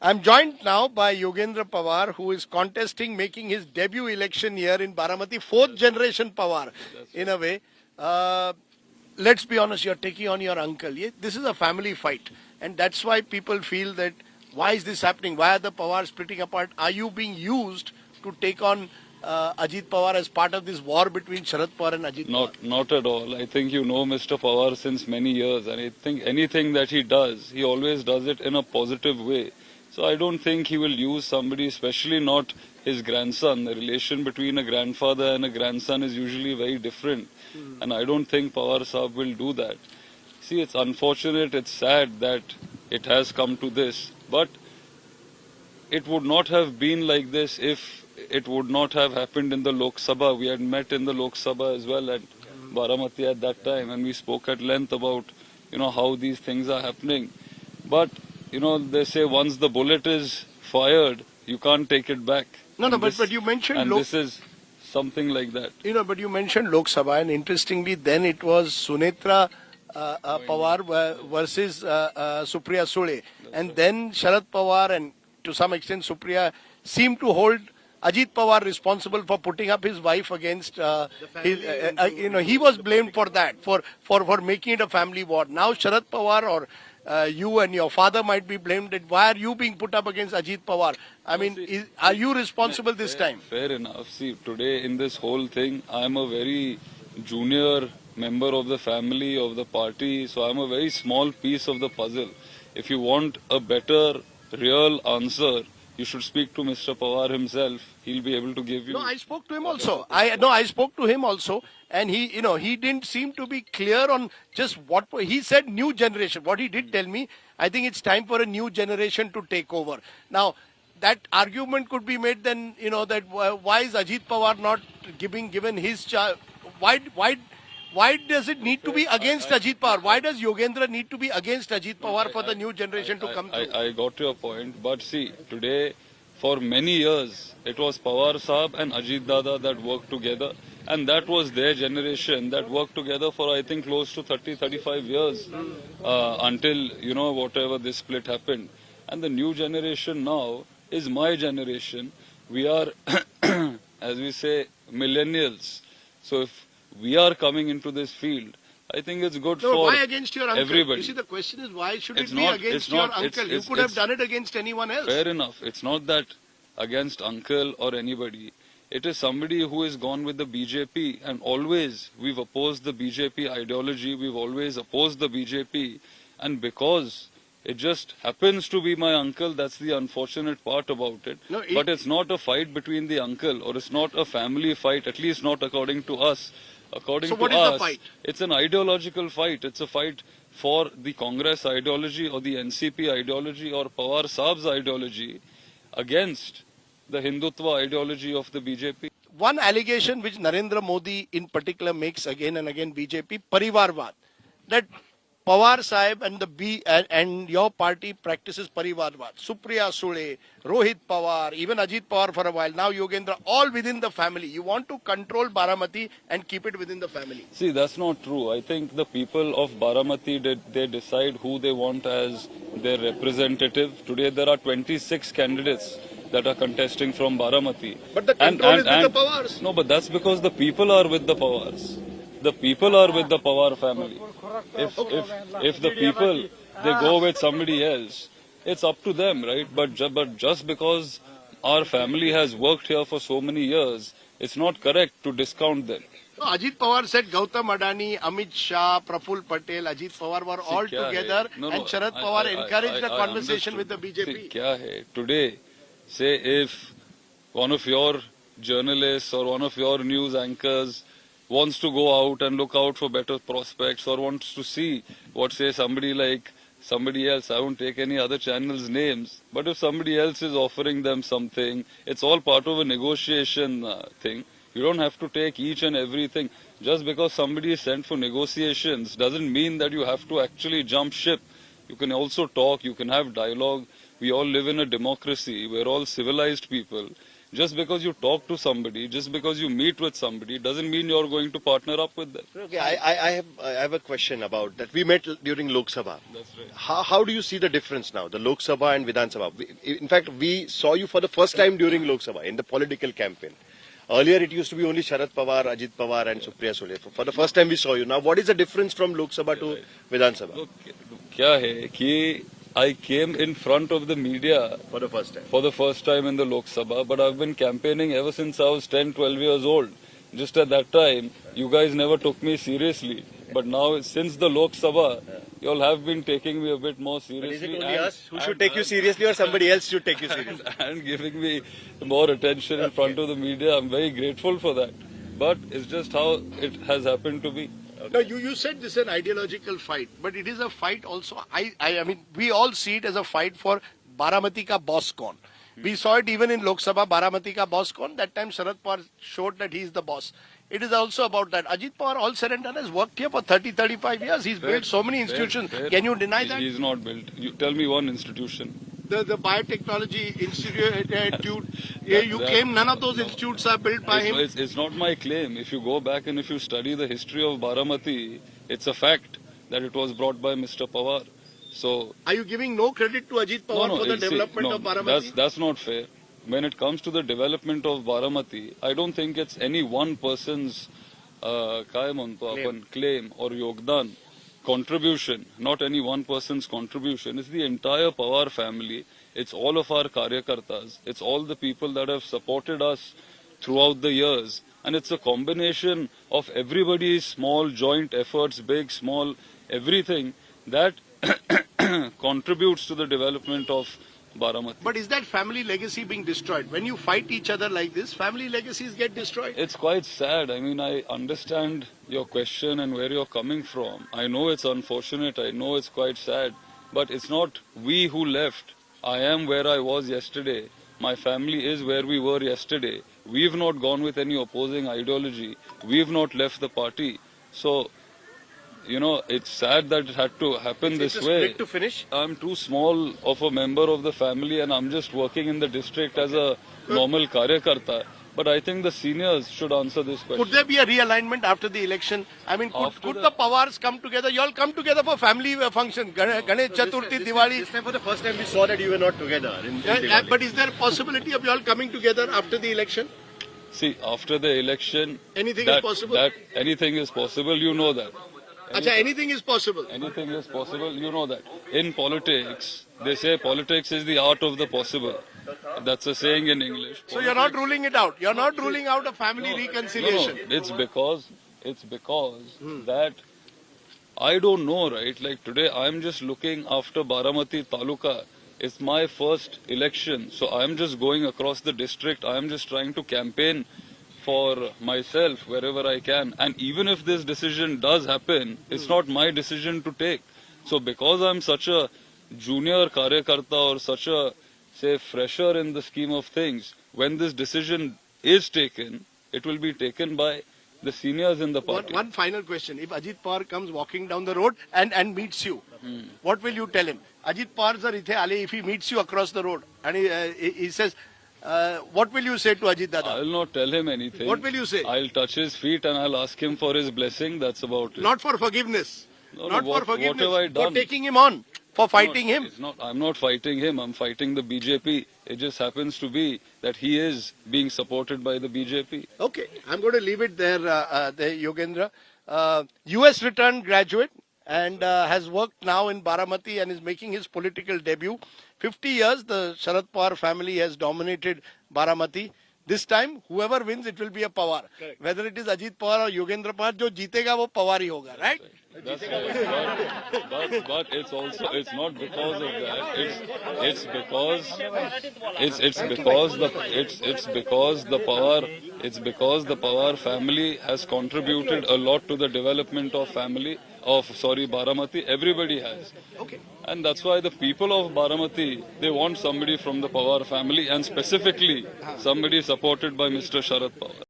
I'm joined now by Yogendra Pawar, who is contesting, making his debut election here in Baramati, fourth generation Pawar, in a way. Uh, let's be honest, you're taking on your uncle. This is a family fight, and that's why people feel that why is this happening? Why are the Pawar splitting apart? Are you being used to take on Ajit Pawar as part of this war between Sharad Pawar and Ajit Pawar? Not at all. I think you know Mr. Pawar since many years, and I think anything that he does, he always does it in a positive way. So I don't think he will use somebody, especially not his grandson. The relation between a grandfather and a grandson is usually very different. And I don't think Pawar Saab will do that. See, it's unfortunate, it's sad that it has come to this. But it would not have been like this if it would not have happened in the Lok Sabha. We had met in the Lok Sabha as well at Baramati at that time, and we spoke at length about, how these things are happening. But they say once the bullet is fired, you can't take it back. But you mentioned this is something like that. But you mentioned Lok Sabha, and interestingly, then it was Sunetra Pawar versus Supriya Sule, and then Sharad Pawar and to some extent Supriya seemed to hold Ajit Pawar responsible for putting up his wife against he was blamed for that, for making it a family war. Now Sharad Pawar or you and your father might be blamed that why are you being put up against Ajit Pawar? I mean, are you responsible this time? Fair enough. See, today in this whole thing, I am a very junior member of the family, of the party, so I am a very small piece of the puzzle. If you want a better, real answer, you should speak to Mr. Pawar himself. He'll be able to give you. No, I spoke to him also. I spoke to him also, and he didn't seem to be clear on just what he said. New generation. What he did tell me, I think it's time for a new generation to take over. Now, that argument could be made then, that why is Ajit Pawar not given his why does it need to be against Ajit Pawar? Why does Yogendra need to be against Ajit Pawar for the new generation to come through? I got your point, but see, today, for many years, it was Pawar Saab and Ajit Dada that worked together, and that was their generation that worked together for, I think, close to 35 years until, whatever this split happened. And the new generation now is my generation. We are, as we say, millennials. So if we are coming into this field, I think it's good for why against your uncle? Everybody. You see, the question is why should it be against your uncle? You could have done it against anyone else. Fair enough. It's not that against uncle or anybody. It is somebody who has gone with the BJP, and always we've opposed the BJP ideology. We've always opposed the BJP, and because it just happens to be my uncle, that's the unfortunate part about it. But it's not a fight between the uncle, or it's not a family fight, at least not according to us. According to us, it's an ideological fight. It's a fight for the Congress ideology or the NCP ideology or Pawar Saab's ideology against the Hindutva ideology of the BJP. One allegation which Narendra Modi in particular makes again and again, BJP, Parivarvad, that Pawar Sahib and your party practices Parivarvad. Supriya Sule, Rohit Pawar, even Ajit Pawar for a while, now Yogendra, all within the family. You want to control Baramati and keep it within the family. See, that's not true. I think the people of Baramati, they decide who they want as their representative. Today there are 26 candidates that are contesting from Baramati. But the control is with the Pawars. No, but that's because the people are with the Pawars. The people are with the Pawar family. If the people, they go with somebody else, it's up to them, right? But just because our family has worked here for so many years, it's not correct to discount them. No, Ajit Pawar said Gautam Adani, Amit Shah, Praful Patel, Ajit Pawar were all together, and Sharad Pawar encouraged the conversation with the BJP. See, kya hai? Today, say if one of your journalists or one of your news anchors wants to go out and look out for better prospects, or wants to see what, say, somebody like somebody else, I won't take any other channel's names, but if somebody else is offering them something, it's all part of a negotiation thing. You don't have to take each and everything. Just because somebody is sent for negotiations doesn't mean that you have to actually jump ship. You can also talk, you can have dialogue. We all live in a democracy, we're all civilized people. Just because you talk to somebody, just because you meet with somebody, doesn't mean you're going to partner up with them. Okay, I have a question about that. We met during Lok Sabha. That's right. How do you see the difference now, the Lok Sabha and Vidhan Sabha? In fact, we saw you for the first time during Lok Sabha in the political campaign. Earlier, it used to be only Sharad Pawar, Ajit Pawar, and Supriya Sule. For the first time, we saw you. Now, what is the difference from Lok Sabha to Vidhan Sabha Look, क्या है कि I came in front of the media for the first time? for the first time in the Lok Sabha, but I've been campaigning ever since I was 10, 12 years old. Just at that time, you guys never took me seriously. But now, since the Lok Sabha, you all have been taking me a bit more But seriously. is it only and- us who should take you seriously, or somebody else should take you seriously? and giving me more attention in front of the media. I'm very grateful for that. But it's just how it has happened to be. No, you said this is an ideological fight, but it is a fight also. I mean, we all see it as a fight for Baramati ka boss kaun. We saw it even in Lok Sabha, Baramati ka boss kaun. That time Sharad Pawar showed that he is the boss. It is also about that. Ajit Pawar, all said and done, has worked here for 30, 35 years. He's built so many institutions. Fair. Can you deny that? He's not built. You tell me one institution. The Biotechnology Institute, you claim none of those institutes are built by him. It's not my claim. If you go back and if you study the history of Baramati, it's a fact that it was brought by Mr. Pawar. So Are you giving no credit to Ajit Pawar for the see, development of Baramati? That's not fair. When it comes to the development of Baramati, I don't think it's any one person's claim or yogdan, contribution, not any one person's contribution. It's the entire Pawar family. It's all of our karyakartas. It's all the people that have supported us throughout the years. And it's a combination of everybody's small joint efforts, big, small, everything that contributes to the development of Baramati. But is that family legacy being destroyed? When you fight each other like this, family legacies get destroyed. It's quite sad. I mean, I understand your question and where you're coming from. I know it's unfortunate. I know it's quite sad. But it's not we who left. I am where I was yesterday. My family is where we were yesterday. We've not gone with any opposing ideology. We've not left the party. So, you know, it's sad that it had to happen It's this a way. split to finish. I'm too small of a member of the family and I'm just working in the district as a normal karyakarta. But I think the seniors should answer this question. Could there be a realignment after the election? I mean, could the- the Pawars come together? You all come together for family function, Ganesh Chaturthi, Diwali. This time, for the first time, we saw that you were not together. In Diwali. But is there a possibility of you all coming together after the election? See, after the election, Anything is possible? Anything is possible, you know that. Acha, anything is possible. Anything is possible, you know that. In politics, they say politics is the art of the possible. That's a saying in English. So you're not ruling it out. You're not ruling out a family reconciliation. No, it's because that I don't know, right? Like today, I'm just looking after Baramati Taluka. It's my first election, so I'm just going across the district. I'm just trying to campaign for myself wherever I can. And even if this decision does happen, it's not my decision to take. So because I'm such a junior karyakarta or such a, say, fresher in the scheme of things, when this decision is taken, it will be taken by the seniors in the party. One final question. If Ajit Pawar comes walking down the road and meets you, what will you tell him? Ajit Pawar sir ithe aale, if he meets you across the road and he says, what will you say to Ajit Dada? I'll not tell him anything. What will you say? I'll touch his feet and I'll ask him for his blessing. That's about it. Not for forgiveness. No, Not what- for forgiveness. what have I For done? taking him on. For fighting No, him. It's not. I'm not fighting him. I'm fighting the BJP. It just happens to be that he is being supported by the BJP. Okay, I'm going to leave it there, Yogendra. US returned graduate and has worked now in Baramati and is making his political debut. 50 years, the Sharad Pawar family has dominated Baramati. This time, whoever wins, it will be a Pawar. Whether it is Ajit Pawar or Yogendra Pawar, जो जीतेगा वो पवार ही होगा, right? That's right. But it's also, it's not because of that. It's because the Pawar family has contributed a lot to the development of Baramati. Everybody has. Okay. And that's why the people of Baramati, they want somebody from the Pawar family and specifically somebody supported by Mr. Sharad Pawar.